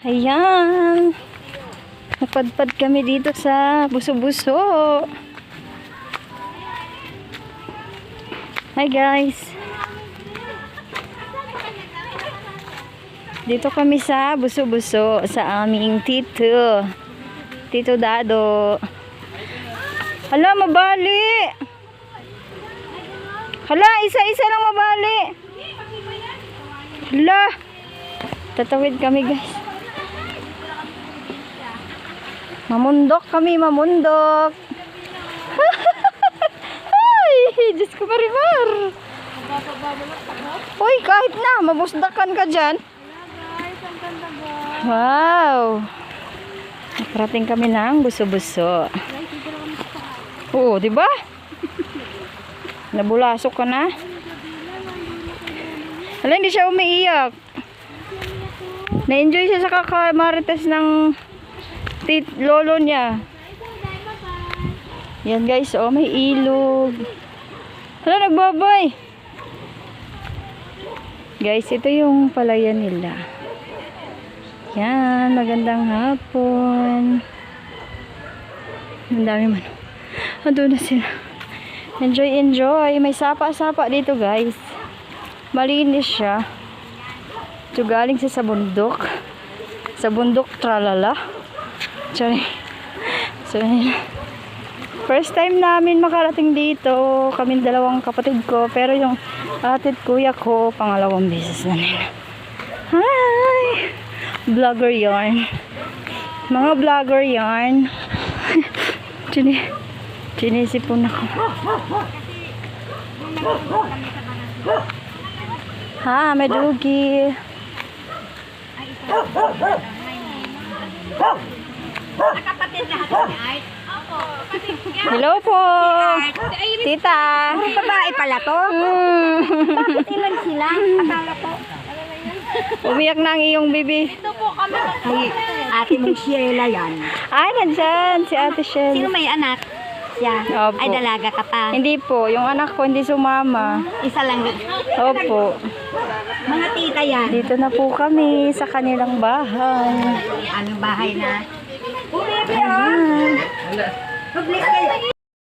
Ayan. Napadpad kami dito sa Buso-Buso. Hi guys. Dito kami sa Buso-Buso sa aming Tito. Tito Dado. Hala, mabali. Hala, isa-isa lang mabali. Hala. Tatawid kami guys. Mamundok kami, mamundok. Ay, Diyos ko marimar. Uy, kahit na, mabusdakan ka dyan. Wow. Nakarating kami ng Buso-Buso. Oo, di ba? Nabulasok ka na. Hala, hindi siya umiiyak. Na-enjoy siya sa kakamarites ng lolo niya. Yan guys, oh, may ilog. Hala, nagbabay. Guys, ito yung palayan nila. Yan, magandang hapon. Ang dami man. Andun na sila. Enjoy, enjoy. May sapa-sapa dito guys. Malinis siya. Ito galing siya sa bundok. Sa bundok, tralala. Sorry. So, first time namin makarating dito. Kaming dalawang kapatid ko. Pero yung atid kuya ko, pangalawang beses na nila. Hi! Vlogger yarn. Mga vlogger yarn. Sinisipon ako. Ha, may dugi. Hello po. Tita. Babae pala to? Bakit ilan sila? Akala ko. Umiyak na ang iyong bibi. Ito po kami. Ay, ate mong Sheila yan. Ay, nandyan. Si ate Shell. Sino may anak? Siya. Opo. Ay, dalaga ka pa. Hindi po. Yung anak ko hindi sumama. Isa lang. Opo. Mga tita yan. Dito na po kami sa kanilang bahay. Anong bahay na? Ayan. Mag-bless kayo.